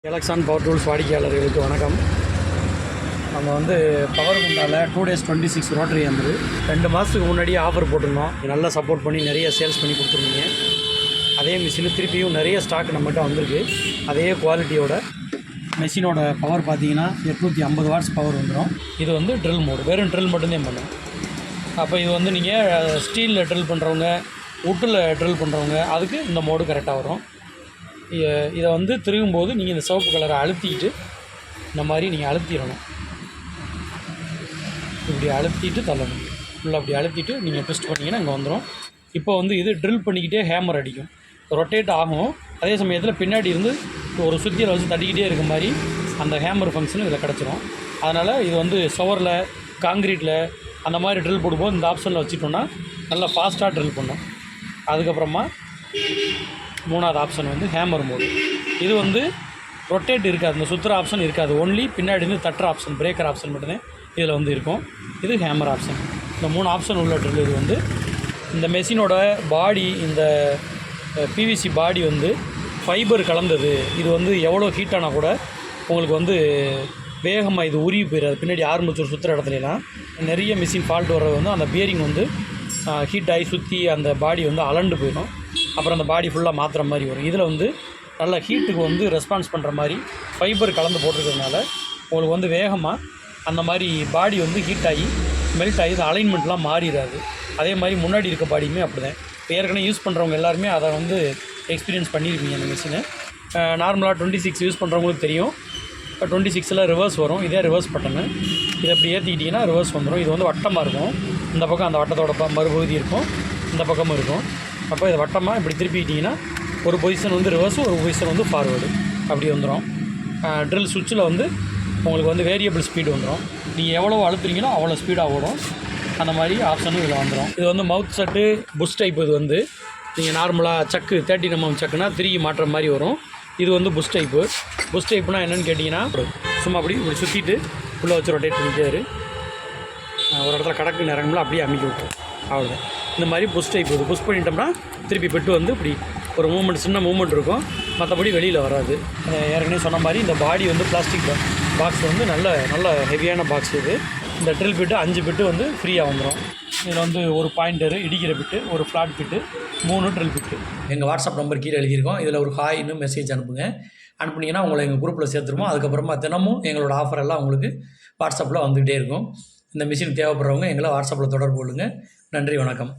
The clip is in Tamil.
எலக்ட்ரான் பவர் டூல்ஸ் வாடிக்கையாளர்களுக்கு வணக்கம். நம்ம பவர் குண்டாவில் 2 days 26 ரோட்டரி வந்து 2 மாதத்துக்கு முன்னாடியே ஆஃபர் போட்டிருந்தோம். நல்லா சப்போர்ட் பண்ணி நிறைய சேல்ஸ் பண்ணி கொடுத்துருந்தீங்க. அதே மிஷினு திருப்பியும் நிறைய ஸ்டாக் நம்மகிட்ட வந்திருக்கு. அதே குவாலிட்டியோட மிஷினோட பவர் பார்த்தீங்கன்னா 850 வாட்ஸ் பவர் வந்துடும். இது ட்ரில் மோடு, வெறும் ட்ரில் மட்டும்தான் பண்ணும். அப்போ இது நீங்கள் ஸ்டீலில் ட்ரில் பண்ணுறவங்க, வுட்டில் ட்ரில் பண்ணுறவங்க அதுக்கு இந்த மோடு கரெக்டாக வரும். இதை திருகும்போது நீங்கள் இந்த சிவப்பு கலரை அழுத்திக்கிட்டு இந்த மாதிரி நீங்கள் அழுத்திடணும். இப்படி அழுத்திட்டு தள்ளணும். ஃபுல்லாக அப்படி அழுத்திட்டு நீங்கள் ட்விஸ்ட் பண்ணிங்கன்னா இங்கே வந்துடும். இப்போ இது ட்ரில் பண்ணிக்கிட்டே ஹேமர் அடிக்கும், ரொட்டேட் ஆகும். அதே சமயத்தில் பின்னாடி இருந்து ஒரு சுத்தியில் வச்சு தட்டிக்கிட்டே இருக்க மாதிரி அந்த ஹேமர் ஃபங்க்ஷன் இதில் கிடச்சிரும். அதனால் இது சுவரில், காங்க்ரீட்டில் அந்த மாதிரி ட்ரில் போடும்போது இந்த ஆப்ஷனில் வச்சுட்டோன்னா நல்லா ஃபாஸ்ட்டாக ட்ரில் பண்ணும். அதுக்கப்புறமா 3வது ஆப்ஷன் ஹேமர் மோடு. இது ரொட்டேட் இருக்காது, இந்த சுற்றுற ஆப்ஷன் இருக்காது. ஒன்லி பின்னாடி இருந்து தட்டுற ஆப்ஷன், பிரேக்கர் ஆப்ஷன் மட்டும்தான் இதில் இருக்கும். இது ஹேமர் ஆப்ஷன். இந்த 3 ஆப்ஷன் உள்ள ட்ரில். இது இந்த மெஷினோட பாடி, இந்த பிவிசி பாடி ஃபைபர் கலந்தது. இது எவ்வளோ ஹீட்டானால் கூட உங்களுக்கு வேகமாக இது உருவி போயிடாது. பின்னாடி ஆரம்பிச்சு சுற்றுற இடத்துலலாம் நிறைய மிஷின் ஃபால்ட் வர்றது அந்த பியரிங் ஹீட் ஆகி சுற்றி அந்த பாடி அலண்டு போயிடும். அப்புறம் அந்த பாடி ஃபுல்லாக மாற்றுற மாதிரி வரும். இதில் நல்லா ஹீட்டுக்கு ரெஸ்பான்ஸ் பண்ணுற மாதிரி ஃபைபர் கலந்து போட்டிருக்கிறதுனால உங்களுக்கு வேகமாக அந்த மாதிரி பாடி ஹீட் ஆகி மெல்ட் ஆகி இந்த அலைன்மெண்ட்லாம் மாறிடாது. அதே மாதிரி முன்னாடி இருக்க பாடியுமே அப்படி தான். இப்போ ஏற்கனவே யூஸ் பண்ணுறவங்க எல்லாருமே அதை எக்ஸ்பீரியன்ஸ் பண்ணியிருப்பீங்க. அந்த மிஷினை நார்மலாக 26 யூஸ் பண்ணுறவங்களுக்கு தெரியும். இப்போ 26ல் ரிவர்ஸ் வரும். இதே ரிவர்ஸ் பட்டனு. இதை அப்படி ஏற்றிக்கிட்டிங்கன்னா ரிவர்ஸ் வந்துடும். இது வட்டமாக இருக்கும். இந்த பக்கம் அந்த வட்டத்தோட மறுபகுதி இருக்கும், இந்த பக்கமும் இருக்கும். அப்போ இதை வட்டமாக இப்படி திருப்பிக்கிட்டிங்கன்னா ஒரு பொசிஷன் ரிவர்ஸு, ஒரு பொசிஷன் ஃபார்வேர்டு அப்படி வந்துடும். ட்ரில் சுவிட்சில் உங்களுக்கு வேரியபிள் ஸ்பீடு வந்துடும். நீங்கள் எவ்வளோ அழுத்துறீங்களோ அவ்வளோ ஸ்பீடாக ஓடும். அந்த மாதிரி ஆப்ஷனும் இதில் வந்துடும். இது மவுத் செட்டு, புஷ் டைப். இது நீங்கள் நார்மலாக சக்கு 30 mm சக்குனா திரும்பி மாட்டுற மாதிரி வரும். இது புஷ் டைப்பு. புஷ் டைப்புனா என்னென்னு கேட்டிங்கன்னா, சும்மா இப்படி சுற்றிட்டு உள்ளே வச்சு ரொட்டேட் பண்ணிட்டே ஒரு இடத்துல கடக்கு நிறங்கலாம் அப்படியே அமைக்க விட்டு அவ்வளோதான். இந்த மாதிரி புஷ் டைப். இது புஷ் பண்ணிட்டோம்னா திருப்பி பெட்டு இப்படி ஒரு மூமெண்ட், சின்ன மூமெண்ட் இருக்கும். மற்றபடி வெளியில் வராது. ஏற்கனவே சொன்ன மாதிரி இந்த பாடி பிளாஸ்டிக் பாக்ஸ் நல்ல ஹெவியான பாக்ஸ். இந்த ட்ரில் பிட்டு 5 பிட்டு ஃப்ரீயாக வந்துடும். இதில் ஒரு பாயிண்டரு, இடிக்கிற பிட்டு, ஒரு ஃப்ளாட் பிட்டு, 3 ட்ரில் பிட்டு. எங்கள் வாட்ஸ்அப் நம்பர் கீழே எழுதியிருக்கோம். இதில் ஒரு ஹாய்னு மெசேஜ் அனுப்புனீங்கன்னா உங்களை எங்கள் குரூப்பில் சேர்த்துருவோம். அதுக்கப்புறமா தினமும் எங்களோட ஆஃபர் எல்லாம் உங்களுக்கு வாட்ஸ்அப்பில் வந்துகிட்டே இருக்கும். இந்த மிஷின் தேவைப்படுறவங்க எங்களை வாட்ஸ்அப்பில் தொடர்பு கொள்ளுங்கள். நன்றி, வணக்கம்.